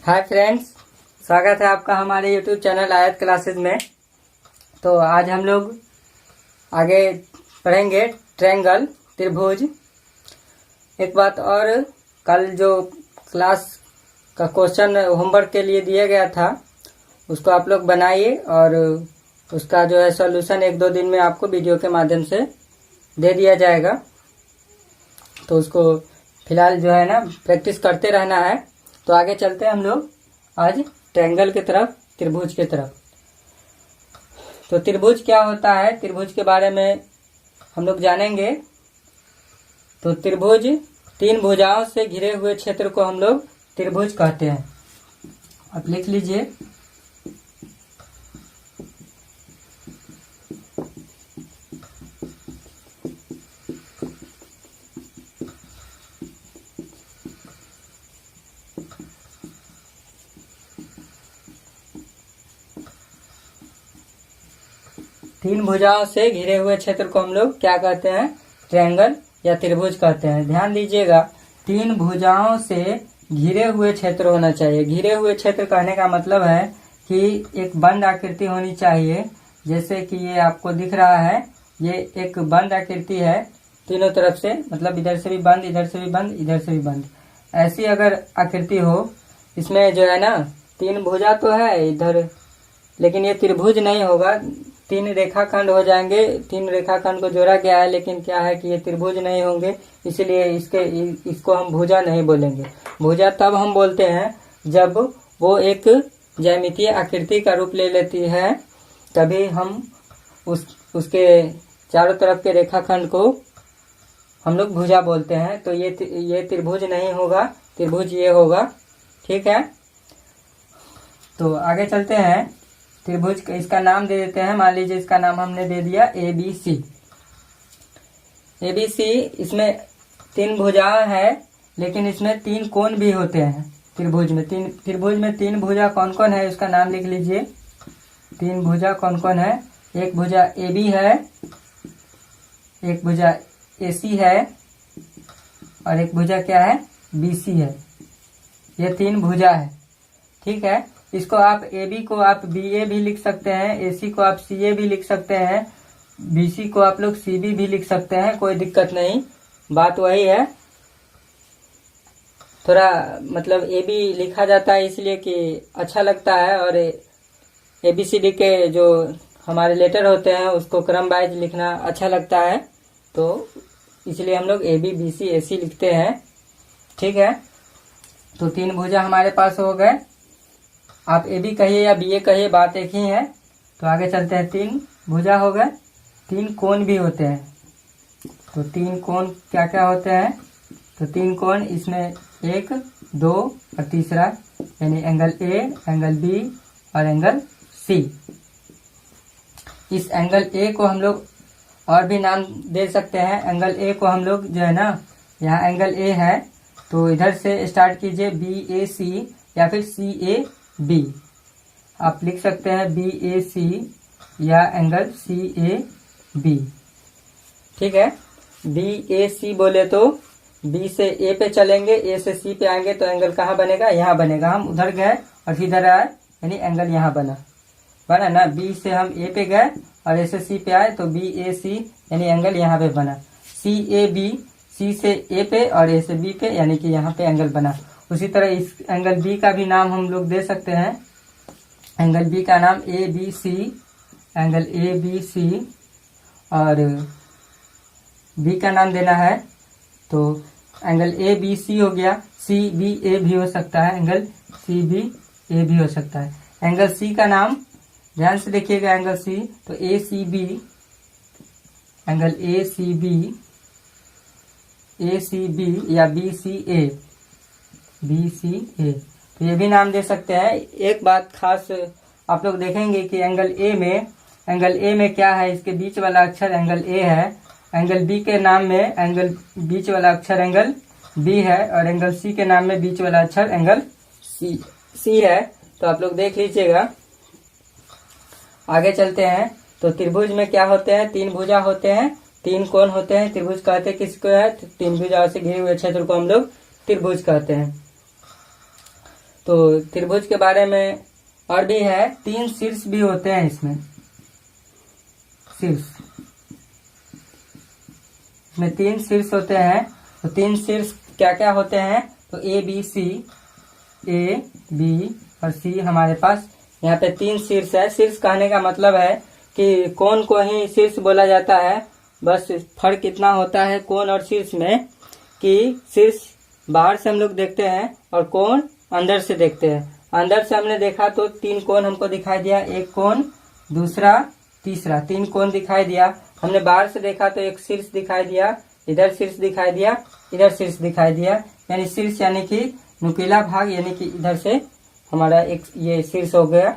Hi friends, स्वागत है आपका हमारे यूट्यूब चैनल आयत क्लासेस में। तो आज हम लोग आगे पढ़ेंगे ट्रायंगल, त्रिभुज। एक बात और, कल जो क्लास का क्वेश्चन होमवर्क के लिए दिया गया था उसको आप लोग बनाइए और उसका जो है सॉल्यूशन 1-2 दिन में आपको वीडियो के माध्यम से दे दिया जाएगा। तो उसको फिलहाल जो है ना प्रैक्टिस करते रहना है। तो आगे चलते हैं हम लोग आज ट्रायंगल की तरफ, त्रिभुज की तरफ। तो त्रिभुज क्या होता है, त्रिभुज के बारे में हम लोग जानेंगे। तो त्रिभुज 3 भुजाओं से घिरे हुए क्षेत्र को हम लोग त्रिभुज कहते हैं। आप लिख लीजिए। तीन भुजाओं से घिरे हुए क्षेत्र को हम लोग क्या कहते हैं, ट्रायंगल या त्रिभुज कहते हैं। ध्यान दीजिएगा, 3 भुजाओं से घिरे हुए क्षेत्र होना चाहिए। घिरे हुए क्षेत्र कहने का मतलब है कि एक बंद आकृति होनी चाहिए। जैसे कि ये आपको दिख रहा है, ये एक बंद आकृति है तीनों तरफ से, मतलब इधर से भी बंद, इधर से भी बंद, इधर से भी बंद। ऐसी अगर आकृति हो, इसमें जो है ना 3 भुजा तो है इधर, लेकिन ये त्रिभुज नहीं होगा। 3 रेखाखंड हो जाएंगे, 3 रेखाखंड को जोड़ा गया है, लेकिन क्या है कि ये त्रिभुज नहीं होंगे, इसलिए इसको हम भुजा नहीं बोलेंगे। भुजा तब हम बोलते हैं जब वो एक ज्यामितीय आकृति का रूप ले लेती है, तभी हम उसके चारों तरफ के रेखाखंड को हम लोग भुजा बोलते हैं। तो ये त्रिभुज नहीं होगा, त्रिभुज ये होगा। ठीक है, तो आगे चलते हैं। त्रिभुज इसका नाम दे देते हैं। मान लीजिए इसका नाम हमने दे दिया ABC। ABC, इसमें 3 भुजाएं हैं, लेकिन इसमें 3 कोण भी होते हैं। त्रिभुज में 3 भुजा कौन कौन है उसका नाम लिख लीजिए। 3 भुजा कौन कौन है? एक भुजा AB है, एक भुजा AC है और एक भुजा क्या है, BC है। ये 3 भुजा है। ठीक है, इसको आप AB को आप BA भी लिख सकते हैं, AC को आप CA भी लिख सकते हैं, BC को आप लोग CB भी लिख सकते हैं, कोई दिक्कत नहीं। बात वही है, थोड़ा मतलब AB लिखा जाता है इसलिए कि अच्छा लगता है, और ABCD के जो हमारे लेटर होते हैं उसको क्रम वाइज लिखना अच्छा लगता है, तो इसलिए हम लोग AB, BC, AC लिखते हैं। ठीक है, तो 3 भुजा हमारे पास हो गए। आप AB कहिए या BA कहिए, बात एक ही है। तो आगे चलते हैं। 3 भुजा हो गए, 3 कोण भी होते हैं। तो 3 कोण क्या क्या होते हैं? तो 3 कोण, इसमें 1, 2 और तीसरा, यानी एंगल A, एंगल B और एंगल C। इस एंगल A को हम लोग और भी नाम दे सकते हैं। एंगल A को हम लोग जो है ना, यहाँ एंगल A है तो इधर से स्टार्ट कीजिए BAC या फिर CAB। आप लिख सकते हैं BAC या एंगल CAB। ठीक है, BAC बोले तो B से A पे चलेंगे, A से C पे आएंगे तो एंगल कहाँ बनेगा, यहाँ बनेगा। हम उधर गए और सीधर आए, यानी एंगल यहाँ बना ना। B से हम A पे गए और A से C पे आए तो BAC, यानी एंगल यहाँ पे बना। CAB, C से A पे और A से B पे, यानी कि यहाँ पे एंगल बना। उसी तरह इस एंगल B का भी नाम हम लोग दे सकते हैं। एंगल B का नाम ABC, एंगल ABC, और B का नाम देना है तो एंगल ABC हो गया। CBA भी हो सकता है, एंगल CBA भी हो सकता है। एंगल C का नाम ध्यान से देखिएगा, एंगल C तो ACB, एंगल ACB या BCA। तो ये भी नाम दे सकते हैं। एक बात खास आप लोग देखेंगे कि एंगल A में क्या है, इसके बीच वाला अक्षर एंगल A है। एंगल B के नाम में एंगल बीच वाला अक्षर एंगल B है, और एंगल C के नाम में बीच वाला अक्षर एंगल C है। तो आप लोग देख लीजिएगा। आगे चलते हैं। तो त्रिभुज में क्या होते हैं, 3 भुजा होते हैं, 3 कोण होते हैं। त्रिभुज कहते हैं किसको है, 3 भुजाओं से घिरे हुए क्षेत्र को हम लोग त्रिभुज कहते हैं। तो त्रिभुज के बारे में और भी है, 3 शीर्ष भी होते हैं इसमें, शीर्ष, इसमें 3 शीर्ष होते हैं। तो 3 शीर्ष क्या क्या होते हैं, तो ए बी और सी हमारे पास यहाँ पे 3 शीर्ष है। शीर्ष कहने का मतलब है कि कोण को ही शीर्ष बोला जाता है, बस फर्क इतना होता है कोण और शीर्ष में कि शीर्ष बाहर से हम लोग देखते हैं और कोण अंदर से देखते हैं। अंदर से हमने देखा तो 3 कोण हमको दिखाई दिया, एक कोण, दूसरा, तीसरा, 3 कोण दिखाई दिया। हमने बाहर से देखा तो एक शीर्ष दिखाई दिया, इधर शीर्ष दिखाई दिया, इधर शीर्ष दिखाई दिया, यानी शीर्ष यानी कि नुकीला भाग, यानी कि इधर से हमारा एक ये शीर्ष हो गया।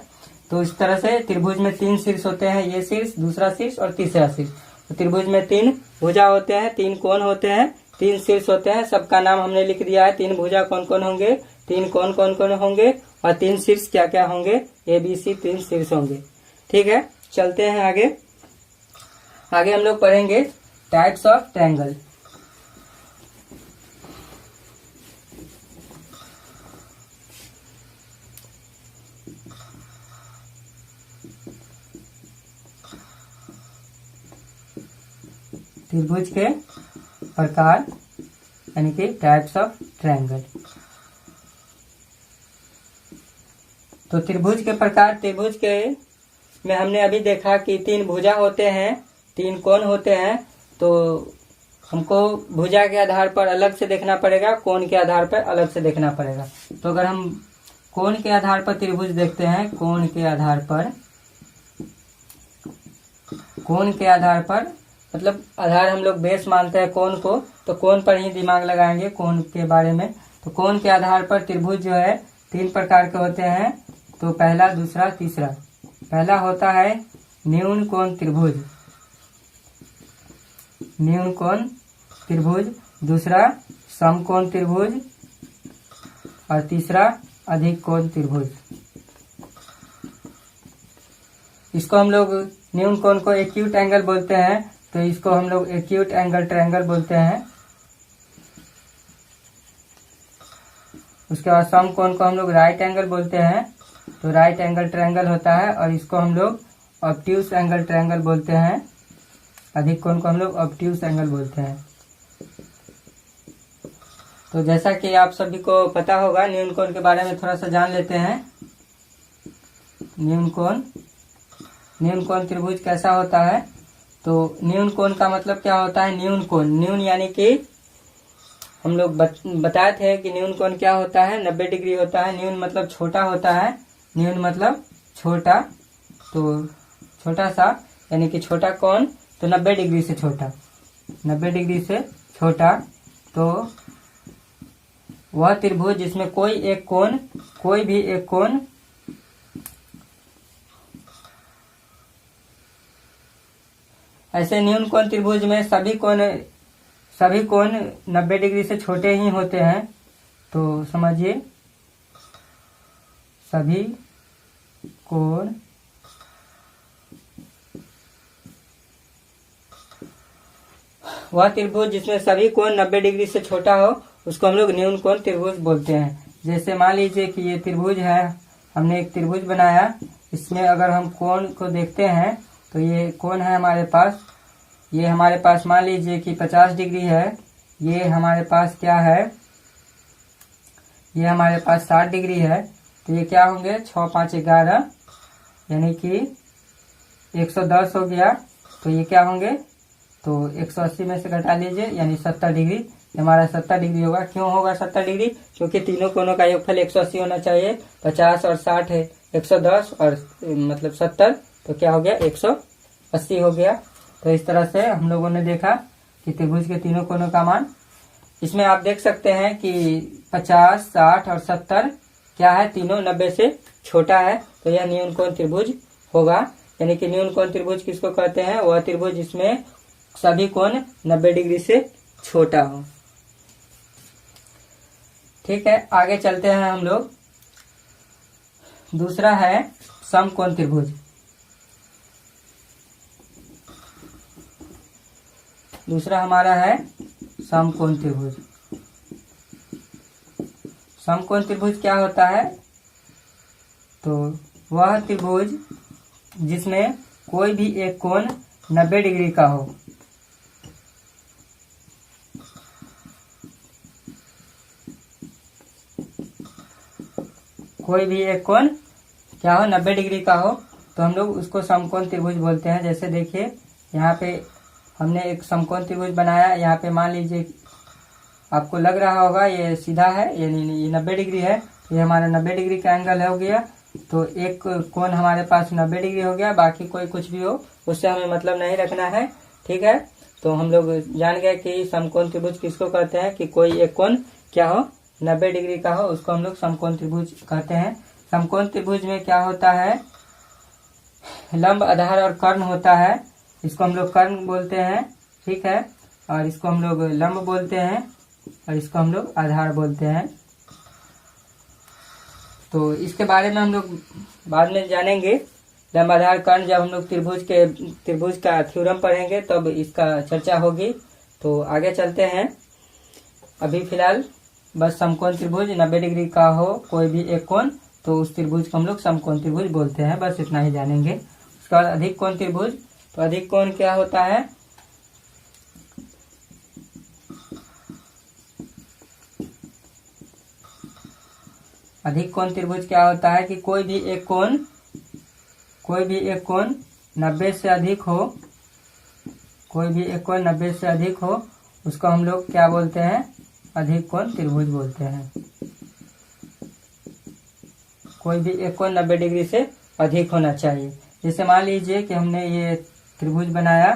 तो इस तरह से त्रिभुज में 3 शीर्ष होते हैं, ये शीर्ष, दूसरा शीर्ष और तीसरा शीर्ष। तो त्रिभुज में 3 भुजा होते हैं, 3 कोण होते हैं, 3 शीर्ष होते हैं। सबका नाम हमने लिख दिया है, 3 भुजा कौन कौन होंगे, 3 कोण कौन कौन होंगे और 3 शीर्ष क्या क्या होंगे, ए बी सी 3 शीर्ष होंगे। ठीक है, चलते हैं आगे। आगे हम लोग पढ़ेंगे टाइप्स ऑफ ट्रायंगल। त्रिभुज के प्रकार यानी कि टाइप्स ऑफ ट्रायंगल। तो त्रिभुज के प्रकार, त्रिभुज के में हमने अभी देखा कि 3 भुजा होते हैं, 3 कोण होते हैं। तो हमको भुजा के आधार पर अलग से देखना पड़ेगा, कोण के आधार पर अलग से देखना पड़ेगा। तो अगर हम कोण के आधार पर त्रिभुज देखते हैं, कोण के आधार पर, कोण के आधार पर मतलब आधार हम लोग बेस मानते हैं कोण को, तो कोण पर ही दिमाग लगाएंगे कोण के बारे में। तो कोण के आधार पर त्रिभुज जो है 3 प्रकार के होते हैं। तो पहला, दूसरा, तीसरा। पहला होता है न्यून कोण त्रिभुज, न्यून कोण त्रिभुज। दूसरा समकोण त्रिभुज और तीसरा अधिक कोण त्रिभुज। इसको हम लोग न्यून कोण को एक्यूट एंगल बोलते हैं, तो इसको हम लोग एक्यूट एंगल ट्रायंगल बोलते हैं। उसके बाद समकोण को हम लोग राइट एंगल बोलते हैं, तो राइट एंगल ट्रायंगल होता है। और इसको हम लोग ऑब्ट्यूज एंगल ट्रायंगल बोलते हैं। अधिक कोण को हम लोग ऑब्ट्यूज एंगल बोलते हैं। तो जैसा कि आप सभी को पता होगा, न्यून कोण के बारे में थोड़ा सा जान लेते हैं। न्यून कोण, न्यून कोण त्रिभुज कैसा होता है, तो न्यून कोण का मतलब क्या होता है, न्यून कोण, न्यून यानी कि हम लोग बताए थे कि न्यून कोण क्या होता है, 90 डिग्री होता है। न्यून मतलब छोटा होता है, न्यून मतलब छोटा, तो छोटा सा यानी कि छोटा कोण, तो 90 डिग्री से छोटा, 90 डिग्री से छोटा। तो वह त्रिभुज जिसमें कोई एक कोण, कोई भी एक कोण ऐसे न्यून कोण त्रिभुज में सभी कोण 90 डिग्री से छोटे ही होते हैं। तो समझिए, सभी कोण वह त्रिभुज जिसमें सभी कोण 90 डिग्री से छोटा हो, उसको हम लोग न्यून कोण त्रिभुज बोलते हैं। जैसे मान लीजिए कि ये त्रिभुज है, हमने एक त्रिभुज बनाया, इसमें अगर हम कोण को देखते हैं तो ये कोण है हमारे पास, ये हमारे पास मान लीजिए कि 50 डिग्री है। ये हमारे पास क्या है, ये हमारे पास 60 डिग्री है। तो ये क्या होंगे, 6 5 11 यानी कि 110 हो गया। तो ये क्या होंगे, तो 180 में से घटा लीजिए यानी 70 डिग्री, हमारा 70 डिग्री होगा। क्यों होगा 70 डिग्री, क्योंकि तीनों कोणों का योगफल 180 होना चाहिए। 50 और 60 है 110 और मतलब 70, तो क्या हो गया 180 हो गया। तो इस तरह से हम लोगों ने देखा कि त्रिभुज के तीनों कोणों का मान। इसमें आप देख सकते हैं कि 50, 60 और 70 क्या है, तीनों 90 से छोटा है। तो यह न्यून कोण त्रिभुज होगा। यानी कि न्यून कोण त्रिभुज किसको कहते हैं, वह त्रिभुज जिसमें सभी कोण 90 डिग्री से छोटा हो। ठीक है, आगे चलते हैं हम लोग। दूसरा है समकोण त्रिभुज। दूसरा हमारा है समकोण त्रिभुज। समकोण त्रिभुज क्या होता है? तो वह त्रिभुज जिसमें कोई भी एक कोण 90 डिग्री का हो। कोई भी एक कोण क्या हो, 90 डिग्री का हो, तो हम लोग उसको समकोण त्रिभुज बोलते हैं। जैसे देखिए यहाँ पे हमने एक समकोण त्रिभुज बनाया। यहाँ पे मान लीजिए आपको लग रहा होगा ये सीधा है, ये 90 डिग्री है, ये हमारा 90 डिग्री का एंगल हो गया। तो एक कोण हमारे पास 90 डिग्री हो गया, बाकी कोई कुछ भी हो उससे हमें मतलब नहीं रखना है, ठीक है। तो हम लोग जान गए कि समकोण त्रिभुज किसको कहते हैं कि कोई एक कोण क्या हो, 90 डिग्री का हो, उसको हम लोग समकोण त्रिभुज कहते हैं। समकोण त्रिभुज में क्या होता है, लंब, आधार और कर्ण होता है। इसको हम लोग कर्ण बोलते हैं, ठीक है, और इसको हम लोग लंब बोलते हैं और इसको हम लोग आधार बोलते हैं। तो इसके बारे में हम लोग बाद में जानेंगे। लंब, आधार, कर्ण जब हम लोग त्रिभुज का थ्योरम पढ़ेंगे तब इसका चर्चा होगी। तो आगे चलते हैं। अभी फिलहाल बस समकोण त्रिभुज 90 डिग्री का हो कोई भी एक कोण, तो उस त्रिभुज को हम लोग समकोण त्रिभुज बोलते हैं। बस इतना ही जानेंगे। उसके बाद अधिक कोण त्रिभुज। तो अधिक कोण क्या होता है? अधिक कोण त्रिभुज क्या होता है कि कोई भी एक कोण 90 से अधिक हो, कोई भी एक कोण 90 से अधिक हो, उसको हम लोग क्या बोलते हैं? अधिक कोण त्रिभुज बोलते हैं। कोई भी एक कोण 90 डिग्री से अधिक होना चाहिए। जैसे मान लीजिए कि हमने ये त्रिभुज बनाया,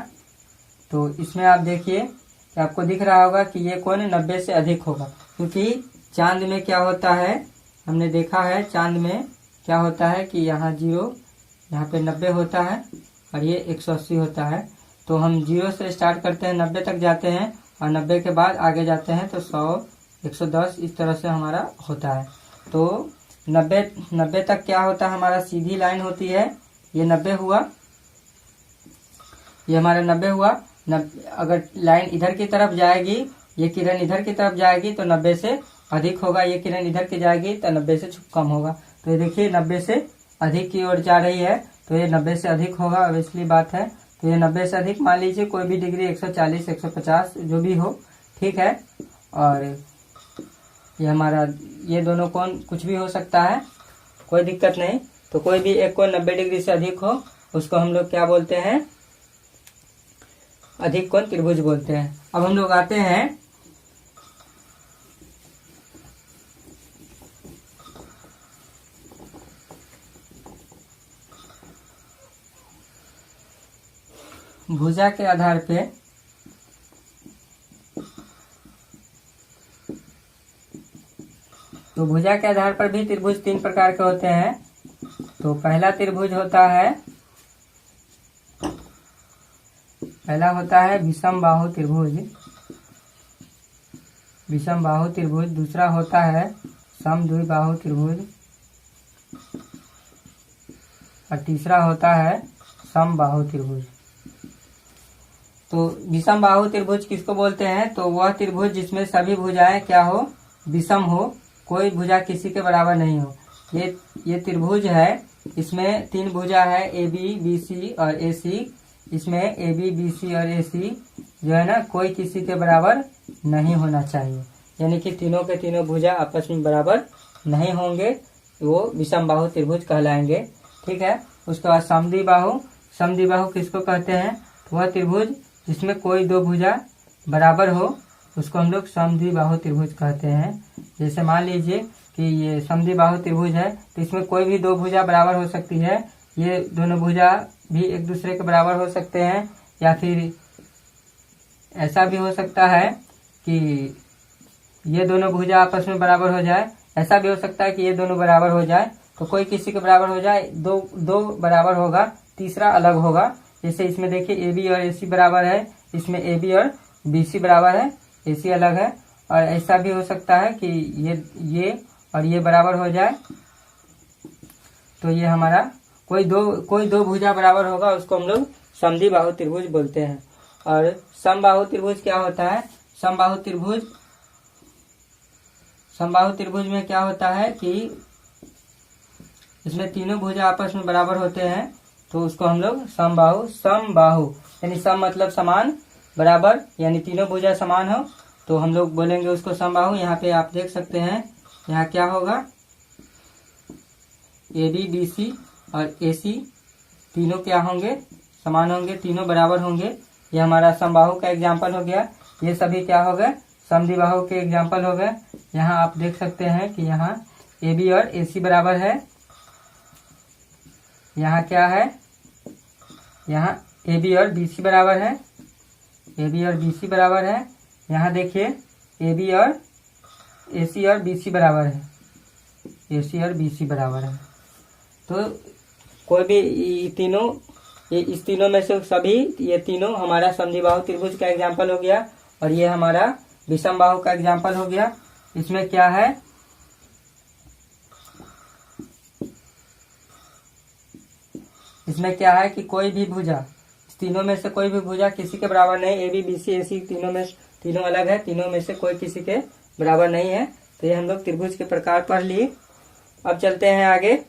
तो इसमें आप देखिए कि आपको दिख रहा होगा कि ये कोण 90 से अधिक होगा, क्योंकि चांद में क्या होता है, हमने देखा है चांद में क्या होता है कि यहाँ 0, यहाँ पे 90 होता है और ये 180 होता है। तो हम 0 से स्टार्ट करते हैं, 90 तक जाते हैं और 90 के बाद आगे जाते हैं तो 100, 110 इस तरह से हमारा होता है। तो 90 तक क्या होता है, हमारा सीधी लाइन होती है। ये 90 हुआ, ये हमारा 90 हुआ। अगर लाइन इधर की तरफ जाएगी, ये किरण इधर की तरफ जाएगी तो 90 से अधिक होगा, ये किरण इधर की जाएगी तो 90 से कम होगा। तो ये देखिए 90 से अधिक की ओर जा रही है, तो ये 90 से अधिक होगा, ऑब्वियसली बात है। तो ये 90 से अधिक, मान लीजिए कोई भी डिग्री 140, 150 जो भी हो, ठीक है। और ये हमारा ये दोनों कोण कुछ भी हो सकता है, कोई दिक्कत नहीं। तो कोई भी एक कोण 90 डिग्री से अधिक हो, उसको हम लोग क्या बोलते हैं? अधिक कोण त्रिभुज बोलते हैं। अब हम लोग आते हैं भुजा के आधार पे। तो भुजा के आधार पर भी त्रिभुज 3 प्रकार के होते हैं। तो पहला होता है विषम बाहु त्रिभुज, विषम बाहु त्रिभुज। दूसरा होता है समद्विबाहु त्रिभुज और तीसरा होता है समबाहु त्रिभुज। तो विषम बाहु त्रिभुज किसको बोलते हैं? तो वह त्रिभुज जिसमें सभी भुजाएं क्या हो, विषम हो, कोई भुजा किसी के बराबर नहीं हो। ये त्रिभुज है, इसमें 3 भुजा है, ए बी, बी सी और ए सी। इसमें ए बी, बी सी और ए सी जो है ना, कोई किसी के बराबर नहीं होना चाहिए, यानी कि तीनों के तीनों भुजा आपस में बराबर नहीं होंगे, वो विषम बाहु त्रिभुज कहलाएंगे, ठीक है। उसके बाद समद्विबाहु। समद्विबाहु किसको कहते हैं? तो वह त्रिभुज जिसमें कोई 2 भुजा बराबर हो, उसको हम लोग समद्विबाहु त्रिभुज कहते हैं। जैसे मान लीजिए कि ये समद्विबाहु त्रिभुज है, तो इसमें कोई भी 2 भुजा बराबर हो सकती है। ये दोनों भुजा भी एक दूसरे के बराबर हो सकते हैं, या फिर ऐसा भी हो सकता है कि ये दोनों भुजा आपस में बराबर हो जाए। ऐसा भी हो सकता है कि ये दोनों बराबर हो जाए, तो कोई किसी के बराबर हो जाए, दो बराबर होगा, तीसरा अलग होगा। जैसे इसमें देखिए ए बी और ए सी बराबर है, इसमें ए बी और बी सी बराबर है, ए सी अलग है। और ऐसा भी हो सकता है कि ये और ये बराबर हो जाए, तो ये हमारा कोई दो भुजा बराबर होगा, उसको हम लोग समद्विबाहु त्रिभुज बोलते हैं। और समबाहु त्रिभुज क्या होता है? समबाहु समबाहु त्रिभुज में क्या होता है कि इसमें तीनों भुजा आपस में बराबर होते हैं, तो उसको हम लोग समबाहु यानी सम मतलब समान, बराबर यानी तीनों भुजा समान हो तो हम लोग बोलेंगे उसको समबाहु। यहाँ पे आप देख सकते हैं, यहाँ क्या होगा, AB BC और AC तीनों क्या होंगे, समान होंगे, तीनों बराबर होंगे। ये हमारा समबाहु का एग्जाम्पल हो गया। ये सभी क्या हो गए, समद्विबाहु के एग्जाम्पल हो गए। यहाँ आप देख सकते हैं कि यहाँ AB और AC बराबर है। यहाँ क्या है, यहाँ AB और BC बराबर है, AB और BC बराबर है। यहाँ देखिए AB और AC और BC बराबर है, AC और BC बराबर है। तो कोई भी तीनों, ये इस तीनों में से सभी, ये तीनों हमारा समद्विबाहु त्रिभुज का एग्जाम्पल हो गया। और ये हमारा विषमबाहु का एग्जाम्पल हो गया। इसमें क्या है, इसमें क्या है कि कोई भी भुजा, इस तीनों में से कोई भी भुजा किसी के बराबर नहीं। AB BC AC तीनों अलग है, तीनों में से कोई किसी के बराबर नहीं है। तो ये हम लोग त्रिभुज के प्रकार पढ़ लिए। अब चलते हैं आगे।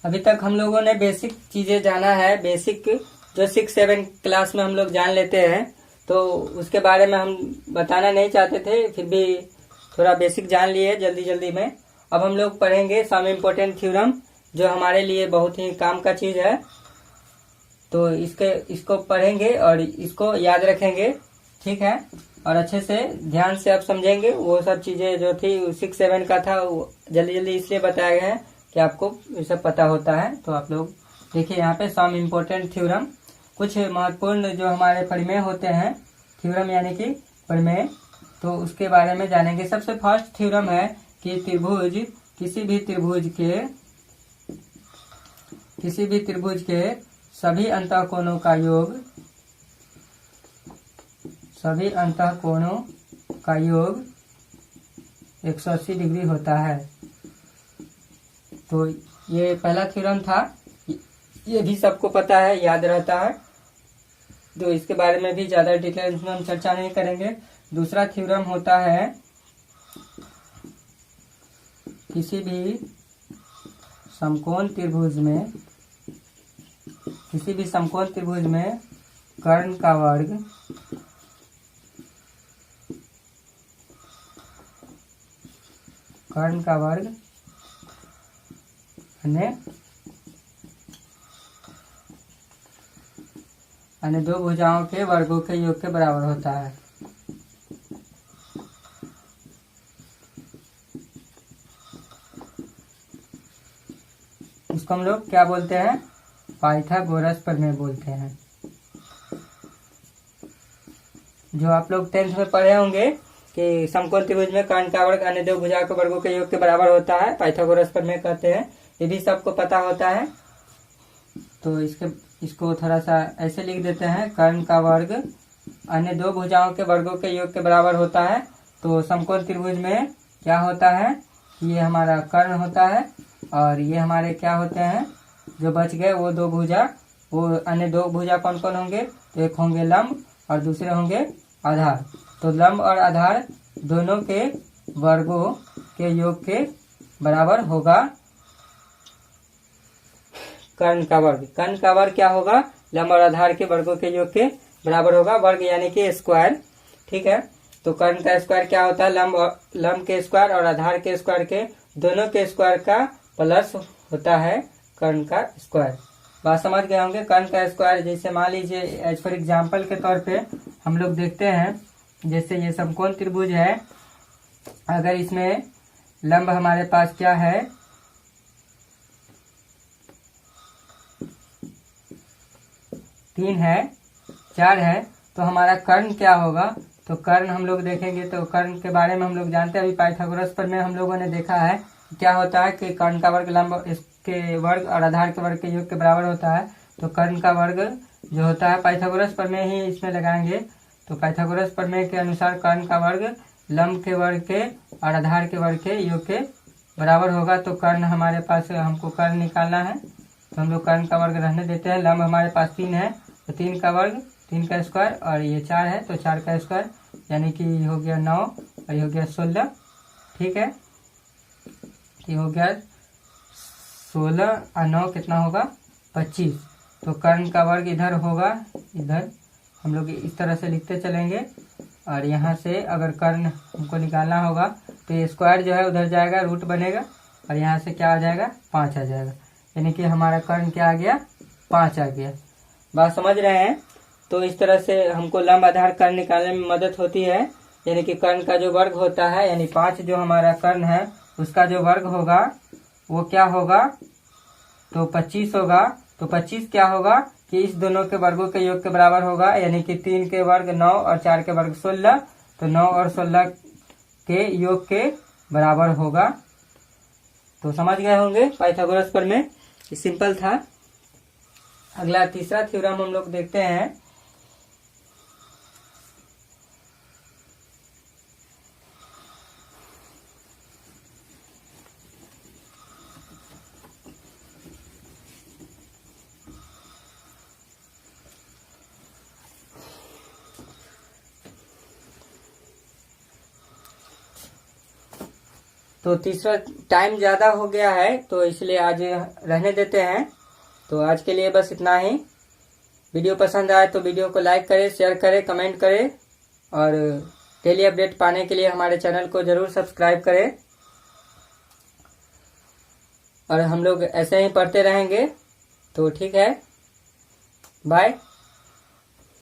अभी तक हम लोगों ने बेसिक चीजें जाना है, बेसिक जो 6-7 क्लास में हम लोग जान लेते हैं, तो उसके बारे में हम बताना नहीं चाहते थे, फिर भी थोड़ा बेसिक जान लिए जल्दी जल्दी में। अब हम लोग पढ़ेंगे सम इम्पोर्टेंट थ्योरम, जो हमारे लिए बहुत ही काम का चीज है। तो इसको पढ़ेंगे और इसको याद रखेंगे, ठीक है। और अच्छे से ध्यान से आप समझेंगे। वो सब चीजें जो थी 6-7 का था, वो जल्दी जल्दी इसलिए बताया गया है कि आपको ये सब पता होता है। तो आप लोग देखिए यहाँ पे सम इम्पोर्टेंट थ्योरम, कुछ महत्वपूर्ण जो हमारे प्रमेय होते हैं, थ्योरम यानी कि प्रमेय, तो उसके बारे में जानेंगे। सबसे फर्स्ट थ्योरम है कि त्रिभुज, किसी भी त्रिभुज के सभी अंतःकोणों का योग, सभी अंतःकोणों का योग 180 डिग्री होता है। तो ये पहला थ्योरम था, ये भी सबको पता है, याद रहता है, तो इसके बारे में भी ज्यादा डिटेल्स में हम चर्चा नहीं करेंगे। दूसरा थ्योरम होता है किसी भी समकोण त्रिभुज में कर्ण का वर्ग अन्य दो भुजाओं के वर्गों के योग के बराबर होता है। इसको हम लोग क्या बोलते हैं, पाइथागोरस प्रमेय बोलते हैं। जो आप लोग 10th में पढ़े होंगे कि समकोण त्रिभुज में कर्ण का वर्ग अन्य दो भुजाओं के वर्गों के योग के बराबर होता है, पाइथागोरस प्रमेय कहते हैं। ये भी सबको पता होता है। तो इसको थोड़ा सा ऐसे लिख देते हैं, कर्ण का वर्ग अन्य दो भुजाओं के वर्गों के योग के बराबर होता है। तो समकोण त्रिभुज में क्या होता है, ये हमारा कर्ण होता है और ये हमारे क्या होते हैं, जो बच गए वो दो भुजा, वो अन्य दो भुजा कौन कौन होंगे, तो एक होंगे लंब और दूसरे होंगे आधार। तो लंब और आधार दोनों के वर्गों के योग के बराबर होगा कर्ण का वर्ग। कर्ण का वर्ग क्या होगा, लंब और आधार के वर्गों के योग के बराबर होगा। वर्ग यानी कि स्क्वायर, ठीक है। तो कर्ण का स्क्वायर क्या होता है, लंब के स्क्वायर और आधार के स्क्वायर के दोनों के स्क्वायर का प्लस होता है कर्ण का स्क्वायर। बात समझ गए होंगे। कर्ण का स्क्वायर, जैसे मान लीजिए एज फॉर एग्जाम्पल के तौर पे हम लोग देखते हैं, जैसे ये समकोण त्रिभुज है, अगर इसमें लंब हमारे पास क्या है, 3 है, 4 है, तो हमारा कर्ण क्या होगा। तो कर्ण हम लोग देखेंगे तो कर्ण के बारे में हम लोग जानते हैं। अभी पाइथागोरस पर में हम लोगों ने देखा है क्या होता है कि कर्ण का वर्ग लंब इसके वर्ग और आधार के वर्ग के योग के बराबर होता है। तो कर्ण का वर्ग जो होता है पाइथागोरस प्रमेय ही इसमें लगाएंगे। तो पाइथागोरस प्रमेय के अनुसार कर्ण का वर्ग लंब के वर्ग के और आधार के वर्ग के योग के बराबर होगा। तो कर्ण हमारे पास हमको कर्ण निकालना है। तो हम लोग कर्ण का वर्ग रहने देते हैं। लंब हमारे पास 3 है तो 3 का वर्ग 3 का स्क्वायर और ये 4 है तो 4 का स्क्वायर यानी कि हो गया 9 और ये हो गया 16। ठीक है, ये हो गया 16 और 9 कितना होगा 25। तो कर्ण का वर्ग इधर होगा, इधर हम लोग इस तरह से लिखते चलेंगे और यहाँ से अगर कर्ण हमको निकालना होगा तो ये स्क्वायर जो है उधर जाएगा, रूट बनेगा और यहाँ से क्या आ जाएगा 5 आ जाएगा। यानी कि हमारा कर्ण क्या आ गया 5 आ गया। बात समझ रहे हैं। तो इस तरह से हमको लंब आधार कर्ण निकालने में मदद होती है। यानी कि कर्ण का जो वर्ग होता है यानी 5 जो हमारा कर्ण है उसका जो वर्ग होगा वो क्या होगा तो 25 होगा। तो 25 क्या होगा कि इस दोनों के वर्गों के योग के बराबर होगा। यानी कि 3 के वर्ग 9 और 4 के वर्ग 16। तो 9 और 16 के योग के बराबर होगा। तो समझ गए होंगे पाइथागोरस प्रमेय, सिंपल था। अगला तीसरा थ्योरम हम लोग देखते हैं। तो तीसरा टाइम ज़्यादा हो गया है तो इसलिए आज रहने देते हैं। तो आज के लिए बस इतना ही। वीडियो पसंद आए तो वीडियो को लाइक करें, शेयर करें, कमेंट करें और डेली अपडेट पाने के लिए हमारे चैनल को ज़रूर सब्सक्राइब करें। और हम लोग ऐसे ही पढ़ते रहेंगे। तो ठीक है, बाय।